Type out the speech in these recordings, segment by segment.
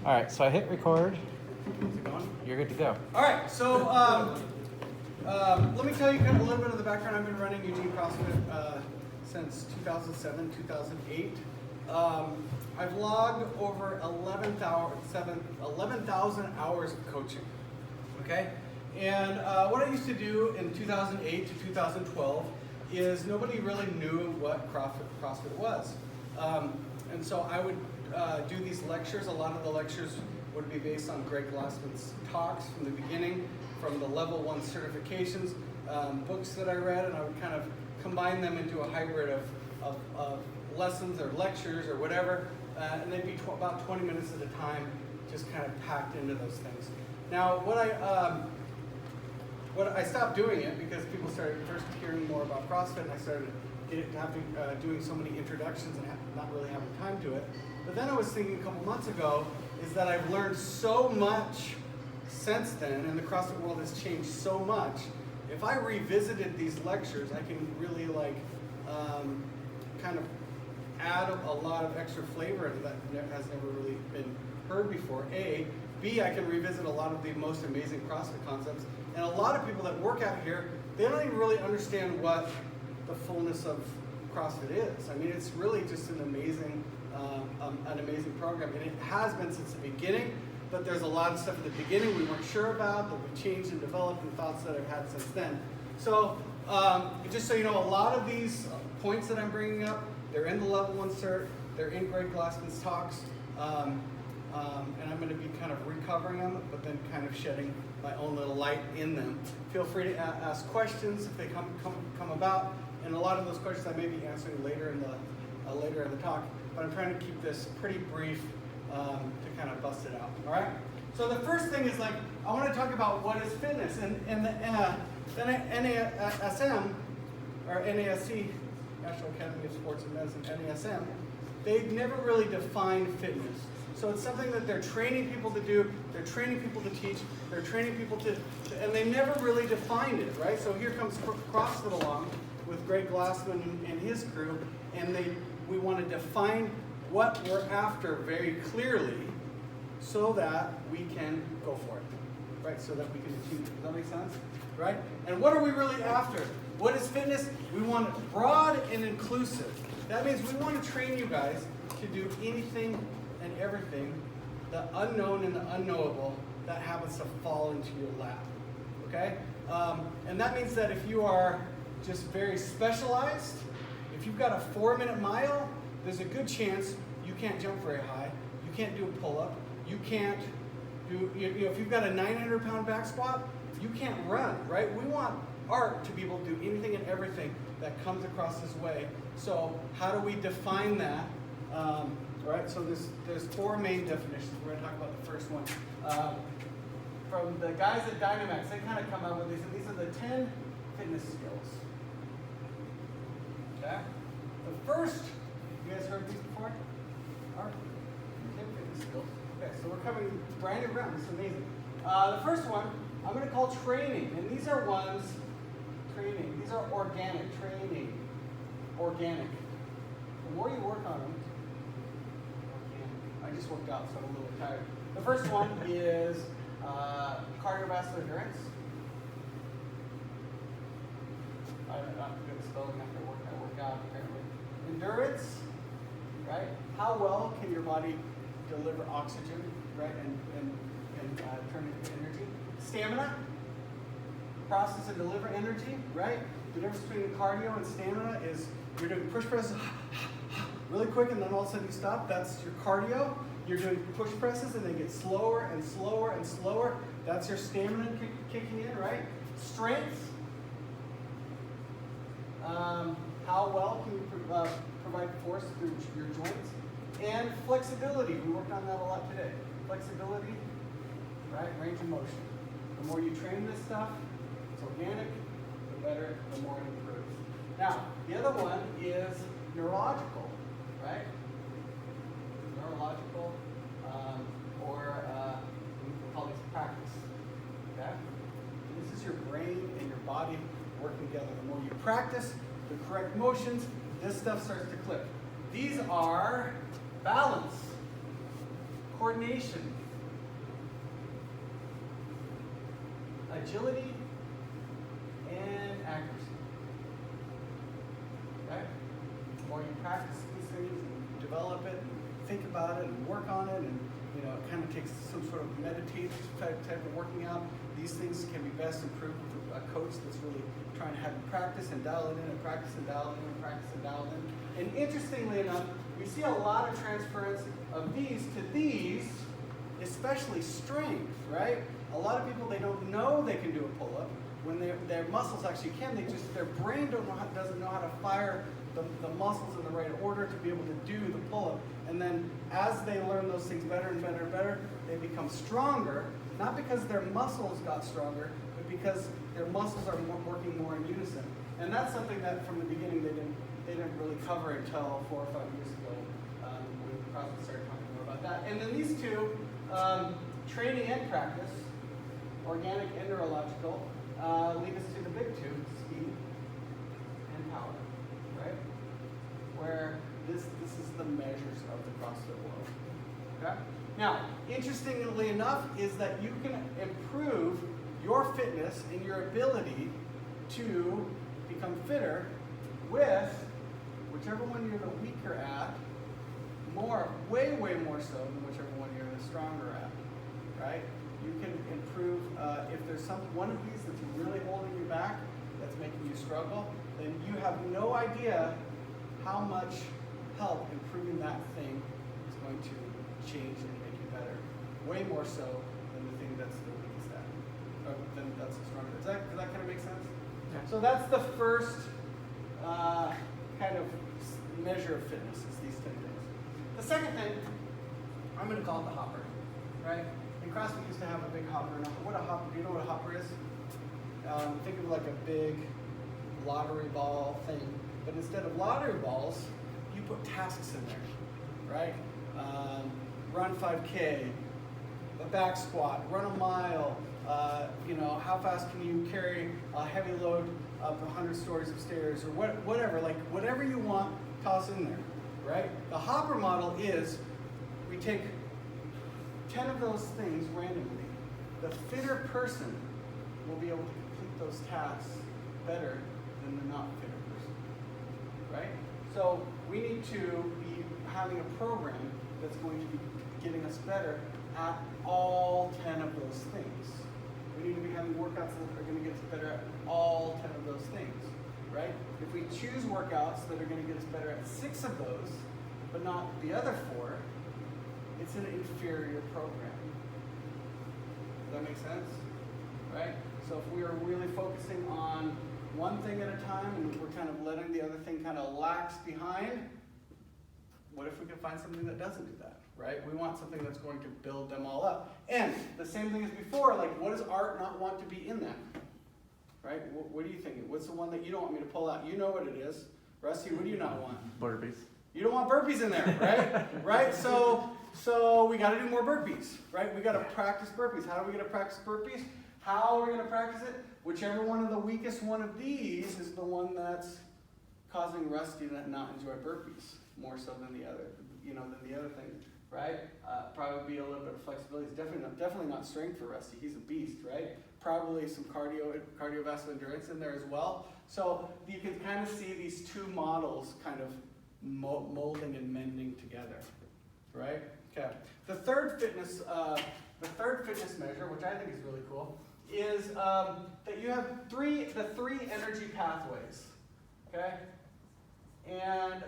All right, so I hit record. Is it going? You're good to go. All right, so let me tell you kind of a little bit of the background. I've been running Eugene CrossFit since 2007, 2008. I've logged over 11,000 hours of coaching, okay? And what I used to do in 2008 to 2012 is nobody really knew what CrossFit was. And so I would do these lectures. A lot of the lectures would be based on Greg Glassman's talks from the beginning, from the level 1 certifications, books that I read, and I would kind of combine them into a hybrid of lessons or lectures or whatever, and they'd be about 20 minutes at a time, just kind of packed into those things. Now, what I stopped doing it because people started first hearing more about CrossFit, and I started doing so many introductions and not really having time to it. But then I was thinking a couple months ago is that I've learned so much since then, and the CrossFit world has changed so much. If I revisited these lectures, I can really kind of add a lot of extra flavor that has never really been heard before. A. B, I can revisit a lot of the most amazing CrossFit concepts. And a lot of people that work out here, they don't even really understand what the fullness of CrossFit is. I mean, it's really just an amazing program. And it has been since the beginning, but there's a lot of stuff at the beginning we weren't sure about that we've changed and developed, and thoughts that I've had since then. So just so you know, a lot of these points that I'm bringing up, they're in the level 1 cert, they're in Greg Glassman's talks, and I'm going to be kind of recovering them, but then kind of shedding my own little light in them. Feel free to ask questions if they come about, and a lot of those questions I may be answering later in the talk. But I'm trying to keep this pretty brief to kind of bust it out. All right. So the first thing is I want to talk about what is fitness, and the NASM or NASC, National Academy of Sports and Medicine, NASM, they've never really defined fitness. So it's something that they're training people to do, they're training people to teach, they're training people to and they never really defined it, right? So here comes CrossFit along with Greg Glassman and his crew, and we want to define what we're after very clearly so that we can go for it, right? So that we can achieve it. Does that make sense? Right? And what are we really after? What is fitness? We want it broad and inclusive. That means we want to train you guys to do anything and everything, the unknown and the unknowable, that happens to fall into your lap, okay? And that means that if you are just very specialized, if you've got a 4-minute mile, there's a good chance you can't jump very high, you can't do a pull-up, you can't do, if you've got a 900-pound back squat, you can't run, right? We want Art to be able to do anything and everything that comes across his way. So how do we define that? Right, so there's 4 main definitions. We're going to talk about the first one. From the guys at Dynamax, they kind of come out with these are the 10 fitness skills. Okay? The first, you guys heard these before? Are 10 fitness skills. Okay, so we're covering brand new ground. This is amazing. The first one, I'm going to call training. And these are ones, training. These are organic, training. Organic. The more you work on them, I just worked out, so I'm a little tired. The first one is cardiovascular endurance. I'm not good at spelling after I work out, apparently. Endurance, right? How well can your body deliver oxygen, right, and turn it into energy? Stamina, process and deliver energy, right? The difference between cardio and stamina is you're doing push presses really quick, and then all of a sudden you stop. That's your cardio. You're doing push presses, and they get slower and slower and slower. That's your stamina kicking in, right? Strength. How well can you provide force through your joints? And flexibility. We worked on that a lot today. Flexibility, right? Range of motion. The more you train this stuff, it's organic, the better, the more it improves. Now, the other one is neurological. Right? Neurological, or we call this practice. Okay? This is your brain and your body working together. The more you practice the correct motions, this stuff starts to click. These are balance, coordination, agility, and accuracy. Okay? The more you practice these things and develop it and think about it and work on it, and it kind of takes some sort of meditative type of working out. These things can be best improved with a coach that's really trying to have you practice and dial it in and practice and dial it in and practice and dial it in. And interestingly enough, we see a lot of transference of these to these, especially strength, right? A lot of people, they don't know they can do a pull-up. When their muscles actually can, their brain doesn't know how to fire the muscles in the right order to be able to do the pull-up. And then as they learn those things better and better and better, they become stronger, not because their muscles got stronger, but because their muscles are working more in unison. And that's something that from the beginning they didn't really cover until 4 or 5 years ago when CrossFit started talking more about that. And then these two, training and practice, organic and neurological, lead us to the big two, speed and power, right? Where this is the measures of the CrossFit world. Okay? Now, interestingly enough, is that you can improve your fitness and your ability to become fitter with whichever one you're the weaker at, way more so than whichever one you're the stronger at, right? You can improve, if there's one of these that's really holding you back, that's making you struggle, then you have no idea how much help improving that thing is going to change and make you better. Way more so than the thing that's the weakest at, or than that's the stronger. Does that kind of make sense? Yeah. So that's the first kind of measure of fitness, is these 10 things. The second thing, I'm going to call it the hopper, right? And CrossFit used to have a big hopper. Now, do you know what a hopper is? Think of like a big lottery ball thing, but instead of lottery balls, you put tasks in there, right? Run 5K, a back squat, run a mile, how fast can you carry a heavy load up 100 stories of stairs, or whatever, like whatever you want, toss in there, right? The hopper model is, we take 10 of those things randomly. The fitter person will be able to complete those tasks better than the not fitter person, right? So we need to be having a program that's going to be getting us better at all 10 of those things. We need to be having workouts that are going to get us better at all 10 of those things, right? If we choose workouts that are going to get us better at 6 of those, but not the other 4, it's an inferior program. Does that make sense? Right? So if we are really focusing on one thing at a time and we're kind of letting the other thing kind of lax behind, what if we can find something that doesn't do that, right? We want something that's going to build them all up. And the same thing as before, like what does Art not want to be in that? Right? What are you thinking? What's the one that you don't want me to pull out? You know what it is. Rusty, what do you not want? Burpees. You don't want burpees in there, right? Right? So we got to do more burpees, right? We got to practice burpees. How are we going to practice burpees? How are we going to practice it? Whichever one of the weakest one of these is the one that's causing Rusty to not enjoy burpees more so than the other, than the other thing, right? Probably be a little bit of flexibility. It's definitely not strength for Rusty. He's a beast, right? Probably some cardiovascular endurance in there as well. So you can kind of see these two models kind of molding and mending together, right? Okay. The third fitness measure, which I think is really cool, is that you have the three energy pathways. Okay, and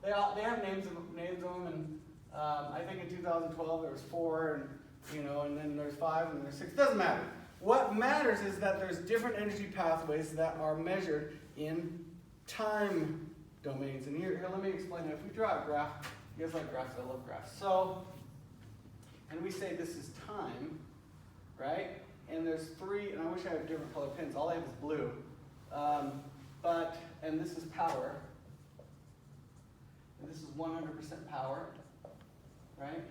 they have names of them, and I think in 2012 there was 4, and then there's 5, and there's 6. Doesn't matter. What matters is that there's different energy pathways that are measured in time domains. And here let me explain it. If we draw a graph, you guys like graphs? I love graphs. So, and we say this is time, right? And there's 3, and I wish I had different color pins. All I have is blue. And this is power. And this is 100% power, right?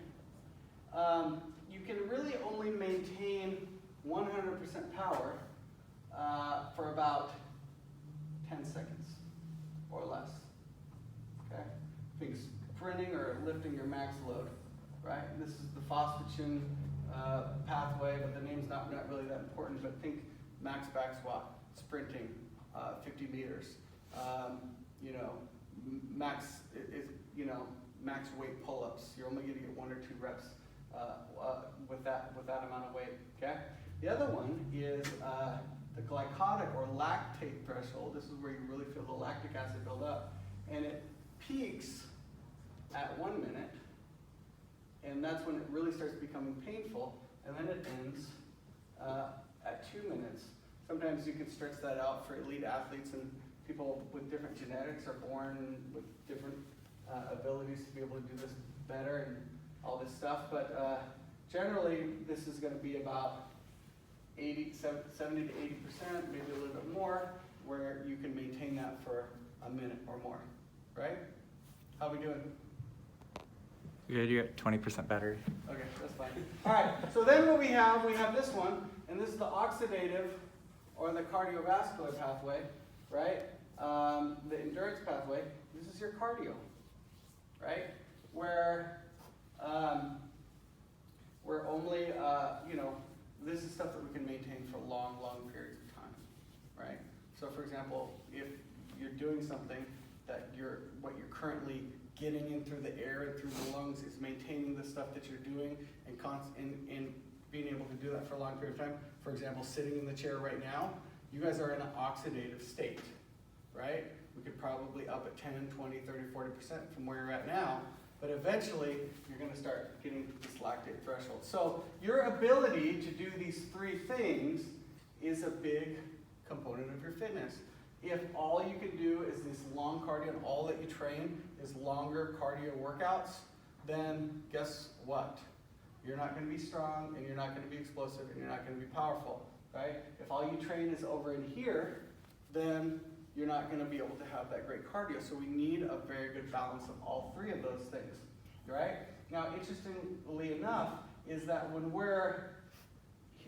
You can really only maintain 100% power for about 10 seconds or less, okay? I think sprinting or lifting your max load, right? This is the phosphagen pathway, but the name's not really that important, but think max back squat, sprinting, 50 meters, you know, max max weight pull-ups. You're only going to get 1 or 2 reps with that amount of weight. Okay. The other one is the glycotic or lactate threshold. This is where you really feel the lactic acid build up, and it peaks at 1 minute, and that's when it really starts becoming painful, and then it ends at 2 minutes. Sometimes you can stretch that out for elite athletes, and people with different genetics are born with different abilities to be able to do this better and all this stuff. But generally, this is going to be about 70 to 80%, maybe a little bit more, where you can maintain that for a minute or more, right? How are we doing? Good, you're at 20% battery. Okay, that's fine. All right, so then what we have this one, and this is the oxidative or the cardiovascular pathway, right? The endurance pathway. This is your cardio, right? Where we're only, this is stuff that we can maintain for long periods of time, right? So for example, if you're doing something that what you're currently getting in through the air and through the lungs is maintaining the stuff that you're doing and being able to do that for a long period of time. For example, sitting in the chair right now, you guys are in an oxidative state, right? We could probably up at 10, 20, 30, 40% from where you're at now, but eventually you're going to start getting to this lactate threshold. So your ability to do these 3 things is a big component of your fitness. If all you can do is this long cardio and all that you train is longer cardio workouts, then guess what? You're not going to be strong, and you're not going to be explosive, and you're not going to be powerful, right? If all you train is over in here, then you're not going to be able to have that great cardio. So we need a very good balance of all 3 of those things, right? Now, interestingly enough, is that when we're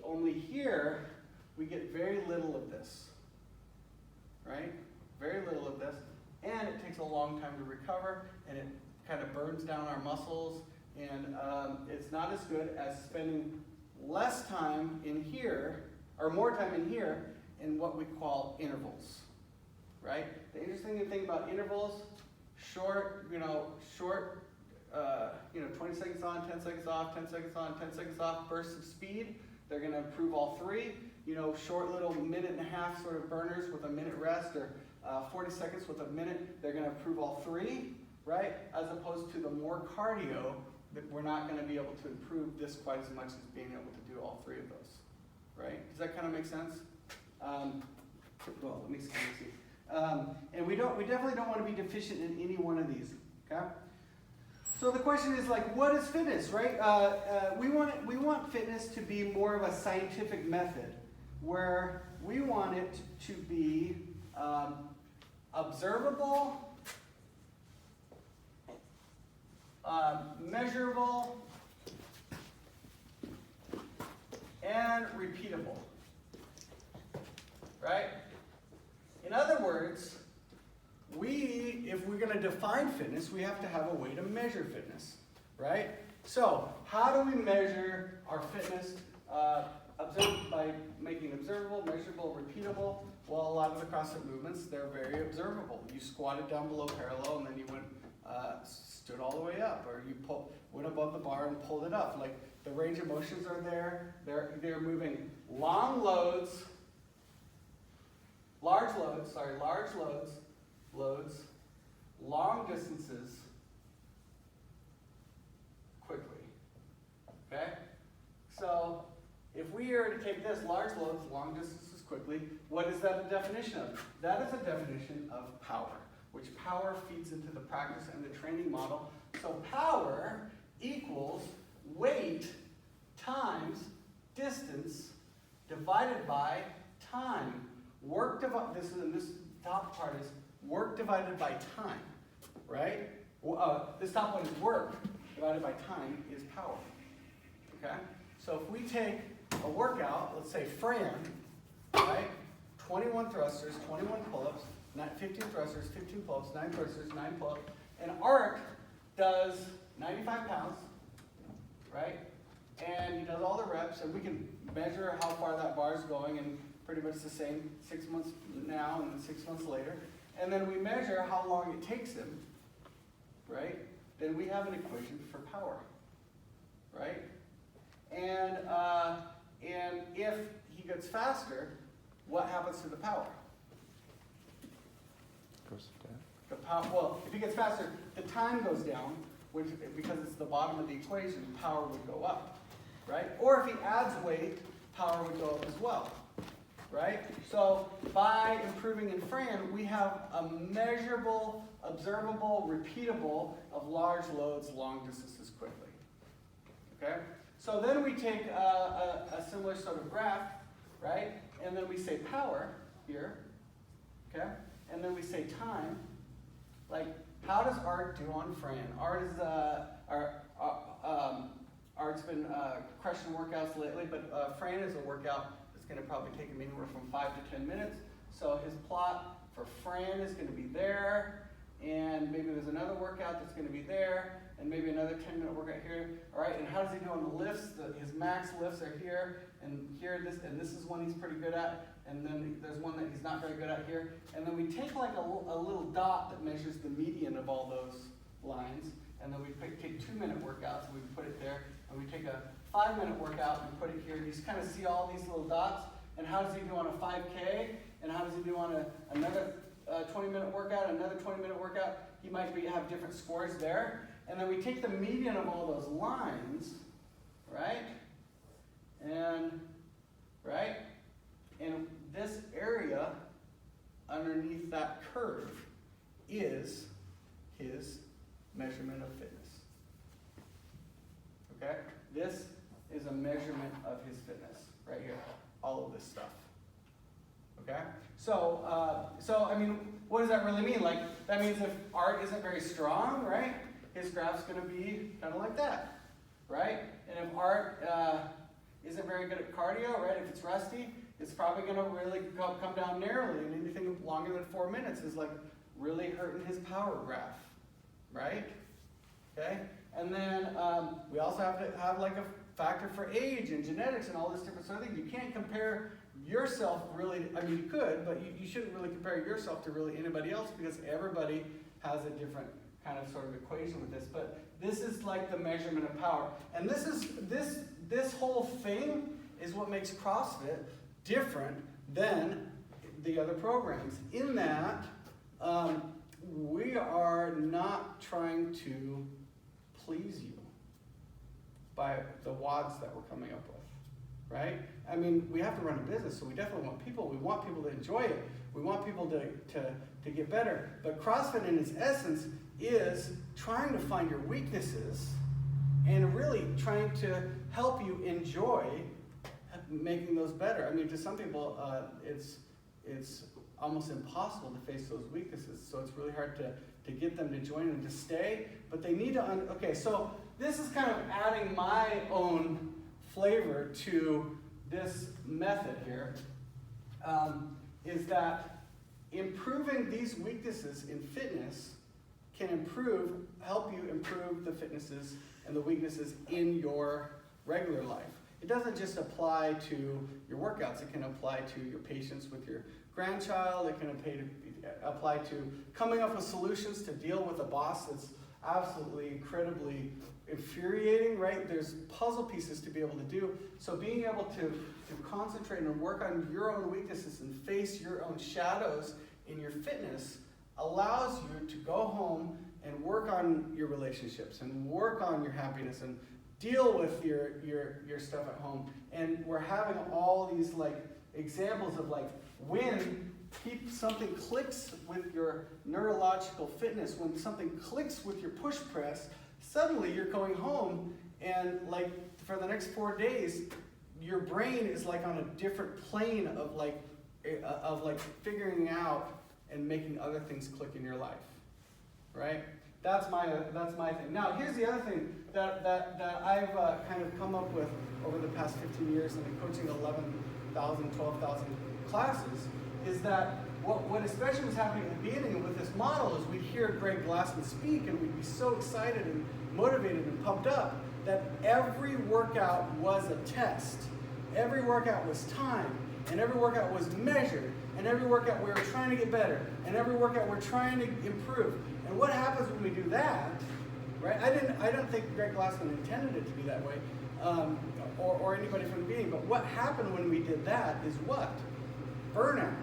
only here, we get very little of this, right? Very little of this, and it takes a long time to recover, and it kind of burns down our muscles, and it's not as good as spending less time in here, or more time in here, in what we call intervals, right? The interesting thing about intervals, short, 20 seconds on, 10 seconds off, 10 seconds on, 10 seconds off, bursts of speed, they're going to improve all 3. Short little minute and a half sort of burners with a minute rest, or 40 seconds with a minute, they're going to improve all 3, right? As opposed to the more cardio, that we're not going to be able to improve this quite as much as being able to do all 3 of those, right? Does that kind of make sense? Well, let me see. And we definitely don't want to be deficient in any one of these, okay? So the question is, like, what is fitness, right? We want fitness to be more of a scientific method, where we want it to be observable, measurable, and repeatable, right? In other words, if we're going to define fitness, we have to have a way to measure fitness, right? So how do we measure our fitness? By making observable, measurable, repeatable. Well, a lot of the CrossFit movements, they're very observable. You squatted down below parallel, and then you went, stood all the way up, or you went above the bar and pulled it up. Like, the range of motions are there. They're moving long loads, large loads, long distances, quickly, okay? So, if we are to take this, large loads, long distances, quickly, what is that a definition of? That is a definition of power, which power feeds into the practice and the training model. So power equals weight times distance divided by time. This top part is work divided by time, right? This top one is work divided by time is power, okay? So if we take a workout, let's say Fran, right? 21 thrusters, 21 pull-ups, 15 thrusters, 15 pull-ups, 9 thrusters, 9 pull-ups, and Art does 95 pounds, right? And he does all the reps, and we can measure how far that bar is going, and pretty much the same 6 months now and then 6 months later. And then we measure how long it takes him, right? Then we have an equation for power, right? And if he gets faster, what happens to the power? Goes down. The power, well, if he gets faster, the time goes down, which because it's the bottom of the equation, power would go up, right? Or if he adds weight, power would go up as well, right? So by improving in Fran, we have a measurable, observable, repeatable of large loads, long distances quickly, okay? So then we take a similar sort of graph, right? And then we say power here, okay? And then we say time. Like, how does Art do on Fran? Art's been crushing workouts lately, but Fran is a workout that's going to probably take him anywhere from 5 to 10 minutes. So his plot for Fran is going to be there, and maybe there's another workout that's going to be there, and maybe another 10-minute workout here. All right, and how does he do on the lifts? His max lifts are here, and here, this is one he's pretty good at, and then there's one that he's not very good at here. And then we take like a little dot that measures the median of all those lines, and then we take 2-minute workouts, and we put it there, and we take a 5-minute workout and put it here. You just kind of see all these little dots, and how does he do on a 5K, and how does he do on another 20-minute workout, another 20-minute workout. He might have different scores there. And then we take the median of all those lines, right? And this area underneath that curve is his measurement of fitness. Okay? This is a measurement of his fitness right here. All of this stuff. Okay? So I mean, what does that really mean? Like, that means if Art isn't very strong, right? His graph's going to be kind of like that, right? And if Art isn't very good at cardio, right? If it's rusty, it's probably going to really come down narrowly, and anything longer than 4 minutes is like really hurting his power graph, right? Okay? And then we also have to have like a factor for age and genetics and all this different sort of thing. You can't compare yourself really, I mean you could, but you shouldn't really compare yourself to really anybody else because everybody has a different kind of sort of equation with this. But this is like the measurement of power. And this whole thing is what makes CrossFit different than the other programs, in that we are not trying to please you by the WODs that we're coming up with, right? I mean, we have to run a business, so we definitely want people. We want people to enjoy it. We want people to get better. But CrossFit in its essence is trying to find your weaknesses and really trying to help you enjoy making those better. I mean, to some people, it's almost impossible to face those weaknesses. So it's really hard to get them to join and to stay. But they need to, okay, so this is kind of adding my own flavor to this method here, is that improving these weaknesses in fitness can help you improve the fitnesses and the weaknesses in your regular life. It doesn't just apply to your workouts. It can apply to your patience with your grandchild. It can apply to coming up with solutions to deal with a boss that's absolutely incredibly infuriating, right? There's puzzle pieces to be able to do. So being able to concentrate and work on your own weaknesses and face your own shadows in your fitness allows you to go home and work on your relationships and work on your happiness and deal with your stuff at home. And we're having all these like examples of like when something clicks with your neurological fitness, when something clicks with your push press, suddenly you're going home and like for the next 4 days, your brain is like on a different plane of like figuring out and making other things click in your life, right? That's my thing. Now, here's the other thing that I've kind of come up with over the past 15 years in coaching 11,000, 12,000 classes, is that what especially was happening at the beginning with this model is we'd hear Glassman speak and we'd be so excited and motivated and pumped up. that every workout was a test. Every workout was timed, and every workout was measured, and every workout we were trying to get better, and every workout we're trying to improve. And what happens when we do that, right? I don't think Greg Glassman intended it to be that way, or anybody from the beginning, but what happened when we did that is what? Burnout.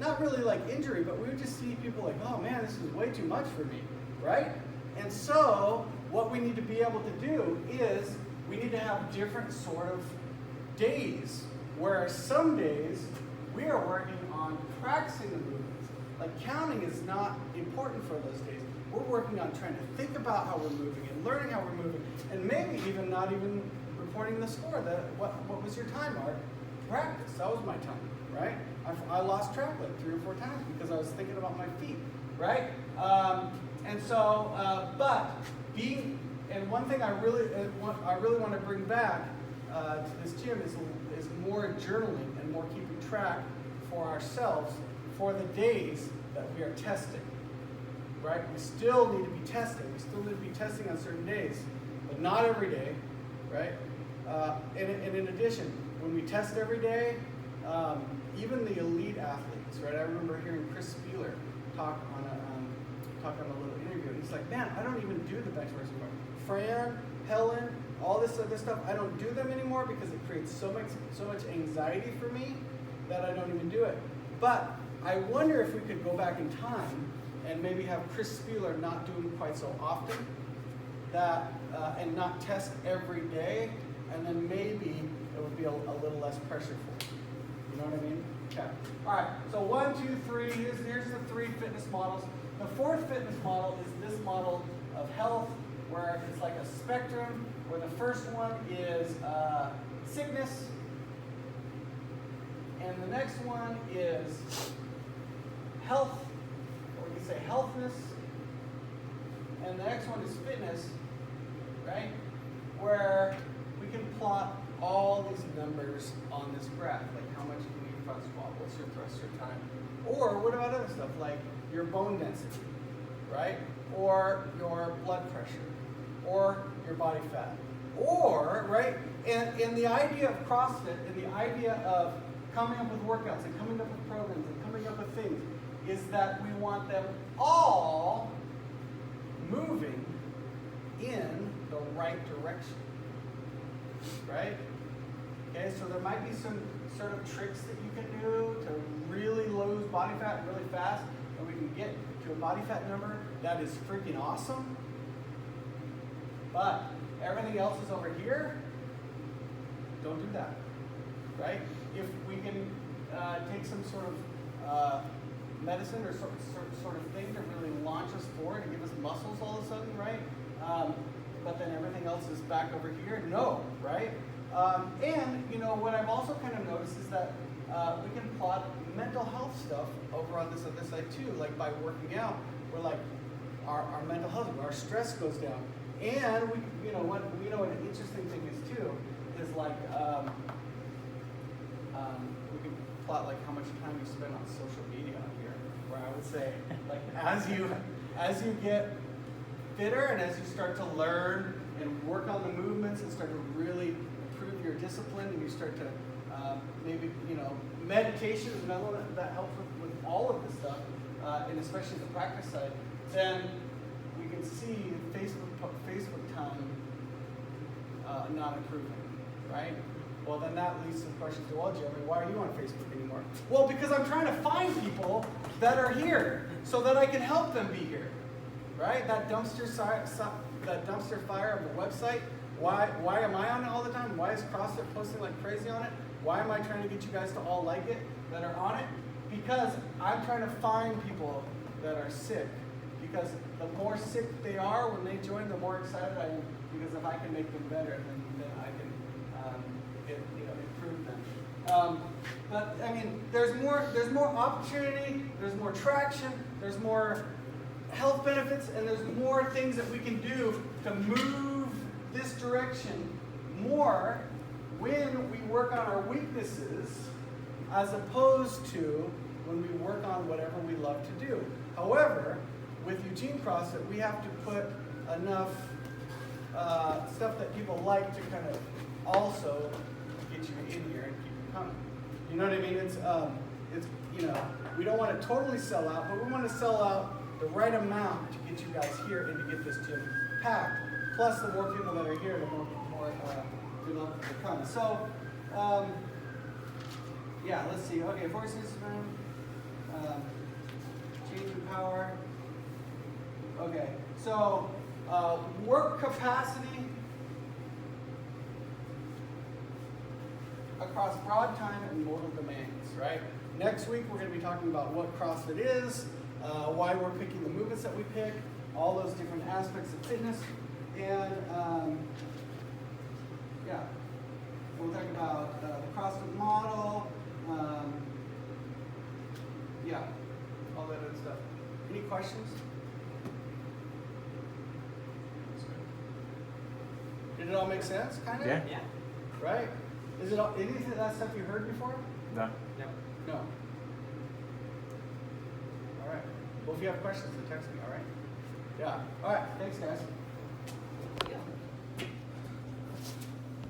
Not really like injury, but we would just see people like, oh man, this is way too much for me, right? And so what we need to be able to do is we need to have different sort of days, where some days we are working on practicing the movements. Like counting is not important for those days. We're working on trying to think about how we're moving and learning how we're moving, and maybe even not even reporting the score. What was your time, Art? Practice. That was my time, right? I lost track like 3 or 4 times because I was thinking about my feet, right? And one thing I really want to bring back to this gym is more journaling and more keeping track for ourselves for the days that we are testing, right? We still need to be testing. We still need to be testing on certain days, but not every day, right? And in addition, when we test every day, even the elite athletes, right? I remember hearing Chris Spieler talk on a little interview, and he's like, man, I don't even do the bench press anymore. Fran, Helen, all this other stuff, I don't do them anymore because it creates so much anxiety for me that I don't even do it. But I wonder if we could go back in time and maybe have Chris Spieler not do them quite so often, and not test every day, and then maybe it would be a little less pressure for him. You know what I mean? Okay. All right. So 1, 2, 3. Here's the 3 fitness models. The 4th fitness model is this model of health, where it's like a spectrum, where the first one is sickness, and the next one is health, or you can say healthness, and the next one is fitness, right? Where we can plot all these numbers on this graph, like how much can you front squat, what's your thruster time, or what about other stuff like your bone density, right? Or your blood pressure, or your body fat, or, right? And the idea of CrossFit and the idea of coming up with workouts and coming up with programs and coming up with things is that we want them all moving in the right direction, right? Okay, so there might be some sort of tricks that you can do to really lose body fat really fast, and we can get to a body fat number that is freaking awesome. But everything else is over here. Don't do that, right? If we can take some sort of medicine or sort of thing to really launch us forward and give us muscles all of a sudden, right? But then everything else is back over here. No, right? And you know what I've also kind of noticed is that we can plot mental health stuff over on this other side too. Like by working out, we're like our mental health, our stress goes down. And what an interesting thing is too is like we can plot like how much time you spend on social media here. Where I would say like as you get fitter and as you start to learn and work on the movements and start to really improve your discipline, and you start to maybe meditation is another one that helps with all of this stuff, and especially the practice side. Then we can see Facebook time not improving, right? Well, then that leads to the question to, well, Jeremy, why are you on Facebook anymore? Well, because I'm trying to find people that are here so that I can help them be here, right? That dumpster fire of the website. Why am I on it all the time? Why is CrossFit posting like crazy on it? Why am I trying to get you guys to all like it that are on it? Because I'm trying to find people that are sick. Because the more sick they are when they join, the more excited I am. Because if I can make them better, then I can improve them. But I mean, there's more opportunity, there's more traction, there's more health benefits, and there's more things that we can do to move this direction more when we work on our weaknesses as opposed to when we work on whatever we love to do. However, with Eugene CrossFit, we have to put enough stuff that people like to kind of also get you in here and keep you coming. You know what I mean? It's you know, we don't want to totally sell out, but we want to sell out the right amount to get you guys here and to get this gym packed. Plus, the more people that are here, the more we love to come. So, yeah, let's see. Okay, forces, change in power. Okay, so work capacity across broad time and modal domains, right? Next week, we're going to be talking about what CrossFit is, why we're picking the movements that we pick, all those different aspects of fitness, and yeah, we'll talk about the CrossFit model, yeah, all that other stuff. Any questions? Did it all make sense, kind of? Yeah. Yeah. Right? Is it all, any of that stuff you heard before? No. No. No. All right. Well, if you have questions, then text me, all right? Yeah. All right. Thanks, guys.